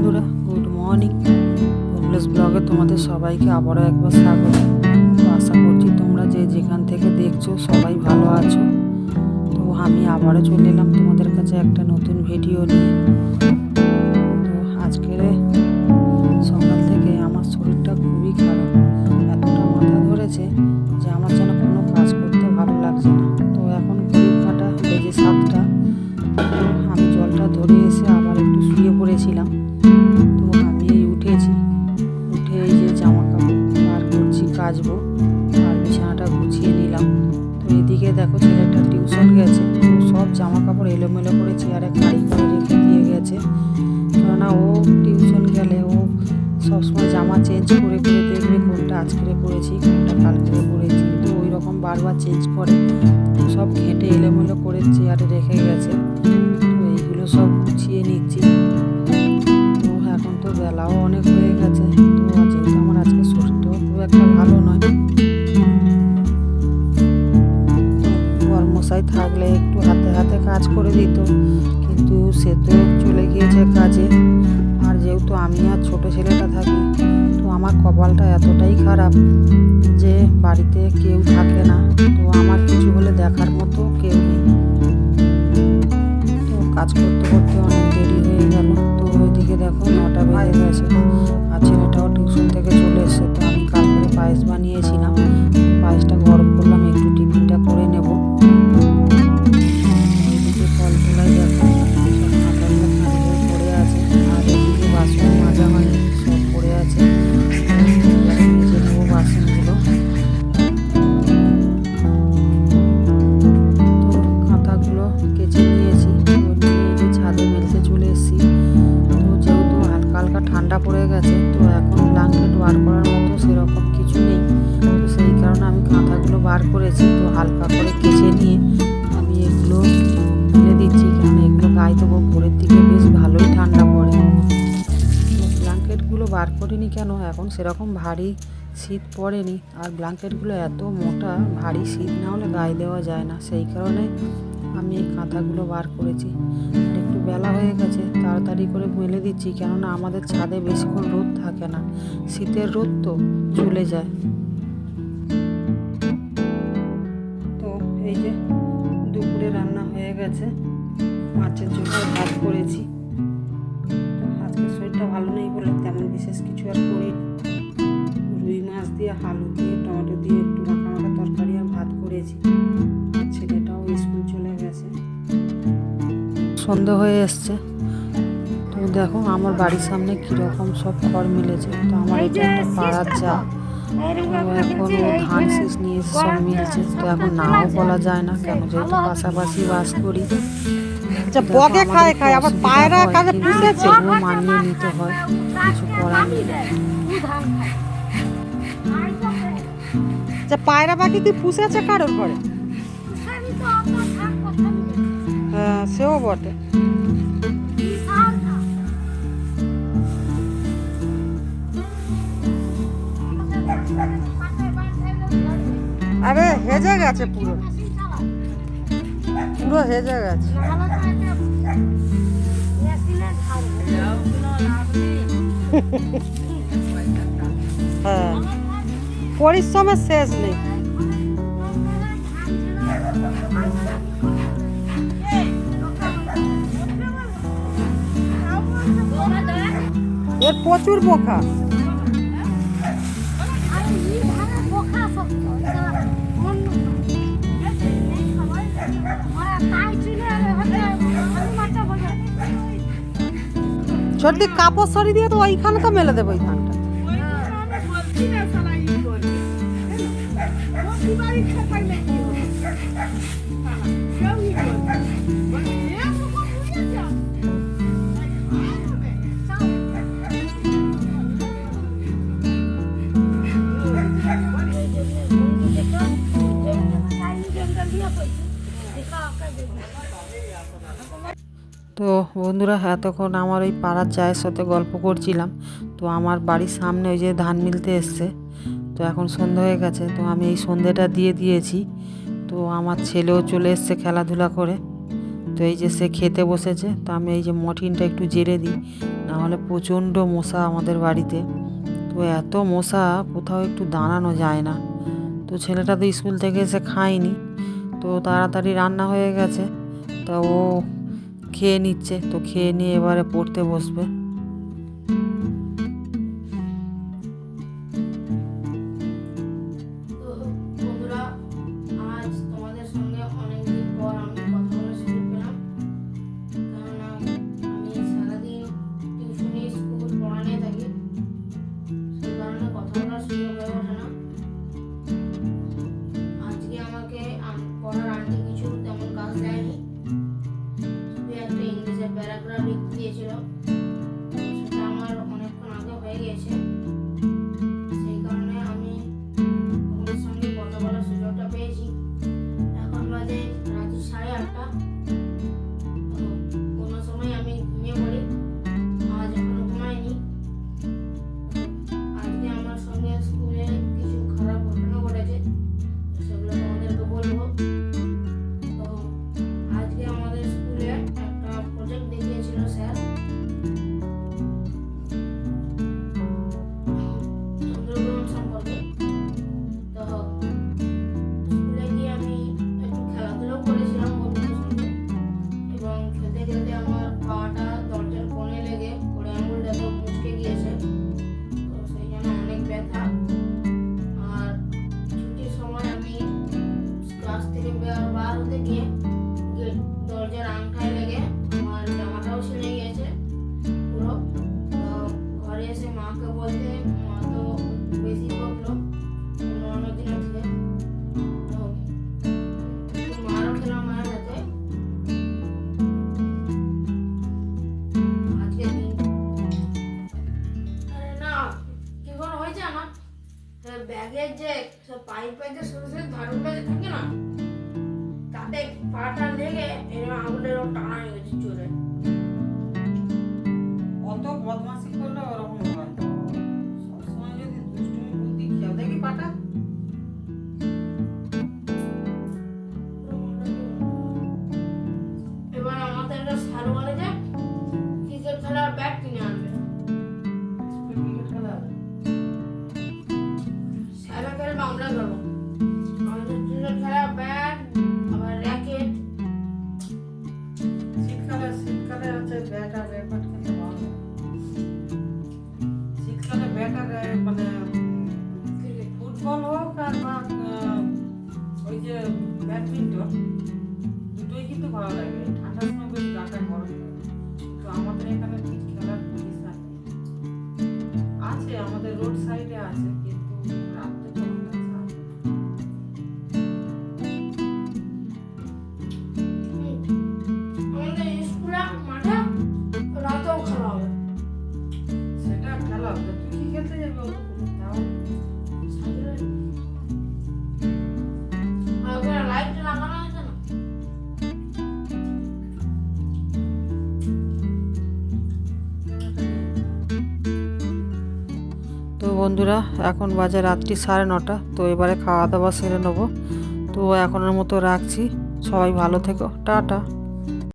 বন্ধুরা, good morning. Homeless ব্লগে তোমাদের সবাইকে আবারও একবার স্বাগত। তো আশা করছি তোমরা যে যেখান থেকে দেখছো সবাই ভালো আছো। তো আমি আবারও চলে এলাম তোমাদের কাছে একটা নতুন ভিডিও নিয়ে। তো আজকের সকাল থেকে আমার শরীরটা খুবই খারাপ, এতটা মাথা ধরেছে যে আমার যেন কোনো কাজ করতে ভালো লাগছে না। তো এখন ঘড়ির কাঁটা বেজে 7টা। তো আমি জলটা ধরে এসে আবার একটু শুয়ে পড়েছিলাম। তো আমি উঠেছি, উঠে এই যে জামা কাপড় বার করছি, কাচবো, আর বিছানাটা গুছিয়ে নিলাম। তো এদিকে দেখো ছেলেটা টিউশন গেছে, তো সব জামা কাপড় এলোমেলো করে চেয়ারে খাড়ি করে রেখে দিয়ে গেছে। কেননা ও টিউশন গেলে ও সবসময় জামা চেঞ্জ করে করে দেখবে কোনটা আজকে পরেছি কোনটা কালকে পরেছি, তো ওই রকম বারবার চেঞ্জ করে। তো সব ঘেঁটে এলোমেলো করে চেয়ারে রেখে গেছে। তো এইগুলো সব গুছিয়ে নিচ্ছি। তো এখন তো বেলাও অনেক হয়ে গেছে। তো যেহেতু আমার আজকে শরীরটাও খুব একটা ভালো নয়, তো বরমশাই থাকলে একটু হাতে হাতে কাজ করে দিত, কিন্তু সে তো চলে গিয়েছে কাজে। আর যেহেতু আমি আর ছোটো ছেলেটা থাকি, তো আমার কপালটা এতটাই খারাপ যে বাড়িতে কেউ থাকে না। তো আমার কিছু হলে দেখার মতো কেউ নেই। তো কাজ করতে করতে অনেক দেরি হয়ে গেল। তো ওইদিকে দেখো 9টা বেজে গেছে, আর ছেলেটাও টিউশন থেকে চলে এসছে। তো আমি কালকে পায়েস বানিয়েছিলাম, পায়েসটা গরম করলাম, একটু টিফিনটা করে নেব। এইদিকে কলতলায় দেখো সব কাঁটাগুলো খালি হয়ে পড়ে আছে, আর এদিকে বাসন মাজা হয়নি, সব পড়ে আছে। মেজে নেবো বাসনগুলো। তো কাঁথাগুলো কেচে নিয়েছি, তো নিয়ে এই যে ছাদে মেলতে চলে এসেছি। তো যেহেতু হালকা হালকা ঠান্ডা পড়ে গেছে, তো এখন ব্ল্যাঙ্কেট বার করার মতো সেরকম কিছু নেই। তো সেই কারণে আমি কাঁথাগুলো বার করেছি। তো হালকা করে কেচে নিয়ে আমি এগুলো তুলে দিচ্ছি, কারণ এগুলো গায়ে দেবো। ভোরের দিকে বেশ ভালোই ঠান্ডা পড়ে। তো ব্ল্যাঙ্কেটগুলো বার করিনি কেন, এখন সেরকম ভারী শীত পড়েনি, আর ব্ল্যাঙ্কেটগুলো এত মোটা, ভারী শীত না হলে গায়ে দেওয়া যায় না। সেই কারণে আমি এই কাঁথাগুলো বার করেছি। আর একটু বেলা হয়ে গেছে, তাড়াতাড়ি করে মেলে দিচ্ছি, কেননা আমাদের ছাদে বেশিক্ষণ রোদ থাকে না, শীতের রোদ তো চলে যায়। তো এই যে দুপুরে রান্না হয়ে গেছে, মাছের ঝোল ভাত করেছি। আজকে শরীরটা ভালো নেই বলে তেমন বিশেষ কিছু আর করি। রুই মাছ দিয়ে আলু দিয়ে টমেটো দিয়ে একটু মাখা মাখা তরকারি আর ভাত করেছি। ছেলেটাও স্কুল চলে গেছে, সন্ধে হয়ে এসছে। তো দেখো আমার বাড়ির সামনে কীরকম সব খড় মিলেছে। তো আমার এটা একটা পাড়ার যা, তো এখন ও ধান শীষ নিয়ে সব মিলছে। তো এখন নাও বলা যায় না, কেন যেহেতু পাশাপাশি বাস করি। বকে খায় খায় আবার পায়রা কাজে পুষেছে, তবুও মানিয়ে নিতে হয়, কিছু করার নেই। যে পায়রা পাখি কি পুষেছে কারোর ঘরে? হ্যাঁ, সেও বটে। আরে হেজে গেছে, পুরো পুরো হেজে গেছে। হ্যাঁ, পরিশ্রমের শেষ নেই। এর প্রচুর পোকা। সর্দি কাপড় সরি দিয়ে তো ওইখানে তো মেলে দেবো, ওই ধানটা। তো বন্ধুরা, এতক্ষণ আমার ওই পাড়ার চায়ের সাথে গল্প করছিলাম। তো আমার বাড়ির সামনে ওই যে ধান মিলতে এসছে। তো এখন সন্ধ্যা হয়ে গেছে, তো আমি এই সন্ধ্যেটা দিয়ে দিয়েছি। তো আমার ছেলেও চলে এসছে খেলাধুলা করে। তো এই যে সে খেতে বসেছে, তো আমি এই যে মর্টিনটা একটু জেরে দিই, নাহলে প্রচণ্ড মশা আমাদের বাড়িতে। তো এত মশা, কোথাও একটু দাঁড়ানো যায় না। তো ছেলেটা তো স্কুল থেকে এসে খায়নি, তো তাড়াতাড়ি রান্না হয়ে গেছে, তা ও খেয়ে নিচ্ছে। তো খেয়ে নিয়ে এবারে পড়তে বসবে। তো বন্ধুরা, আজ তোমাদের সঙ্গে অনেকদিন পর আমি কথা বলার সুযোগ পেলাম। কেননা আমি সারাদিন টিউশনি, স্কুল পড়া নিয়ে থাকি, সেই কারণে কথা বলার সুযোগ হয়ে ওঠে না। আজকে আমাকে পড়ার আন্টি কিছু তেমন কাজ দেয়নি, শুধু একটা ইংলিশের প্যারাগ্রাফ লিখতে দিয়েছিল। সেটা আমার অনেকক্ষণ আগে হয়ে গেছে, সেই কারণে আমি তোমাদের সঙ্গে কথা বলার সুযোগটা পেয়েছি। এখন বাজে রাত্রি 8:30। তো কোনো সময় আমি ঘুমিয়ে পড়ি, আজ এখনো ঘুমাইনি। আজকে আমার সঙ্গে স্কুলে কিছু খারাপ ঘটনা ঘটেছে, তো সেগুলো তোমাদেরকে বলবো। তো আজকে আমাদের স্কুলে একটা প্রজেক্ট দেখিয়েছিল স্যার, চন্দ্রগ্রহণ সম্পর্কে। তো স্কুলে গিয়ে আমি একটু খেলাধুলাও করেছিলাম বন্ধুদের সঙ্গে, এবং খেলতে খেলতে আমার পাটা দরজার কোণে লেগে পড়ে আঙুলটাতে মুচকে গিয়েছে। তো সেই জন্য অনেক ব্যথা। আর ছুটির সময় আমি ক্লাস থেকে বার হতে গিয়ে দরজার আংটায় লেগে আমার জামাটাও ছিঁড়ে গিয়েছে পুরো। তো ঘরে এসে মাকে বলতে, মা তো বেশি বকলো অন্য দিনের থেকে। তো একটু মারও খেলাম মায়ের হাতে। আজকে দিন আরে না, কি করে হয়েছে আমার ব্যাগের যে সব পাইপের যে সরু সরু ধারগুলো যে থাকে না, তাতে পাটা লেগে এরকম আঙুলের টানা হয়ে গেছে জোরে। অত বদমাশি করলে ওরকম হয়। সবসময় যদি দুষ্টুমি বুদ্ধি খেয়াল দেখি পাটা। এবার আমাদের একটা স্যার বলে যে ক্রিকেট খেলার ব্যাট কিনে আনবে। ক্রিকেট খেলা হবে। স্যাররা খেলবে, আমরা খেলবো। আমাদের ক্রিকেট খেলার ব্যাট, আবার র্যাকেট। শীতকালে হচ্ছে ব্যাট আর র্যাকেট খেলতে ভালো লাগে। শীতকালে ব্যাট আর মানে ফুটবল হোক আর বা ওই যে ব্যাডমিন্টন, দুটোই কিন্তু ভালো লাগে। ঠান্ডার সময় বেশ গাটা গরম লাগে। তো আমাদের এখানে ঠিক খেলার পজিশন আছে, আমাদের রোড সাইডে আছে, কিন্তু রাত্রে তখন আছে। আমাদের স্কুলে মাঠে রাতেও খেলা হবে। সেটা খেলা হবে। তুই কি খেলতে যাবি ওগুলো? তাও আর ওখানে লাইট লাগানো আছে না। তো বন্ধুরা, এখন বাজে রাত্রি 9:30। তো এবারে খাওয়া দাওয়া সেরে নেবো। তো এখনের মতো রাখছি। সবাই ভালো থেকো, টাটা।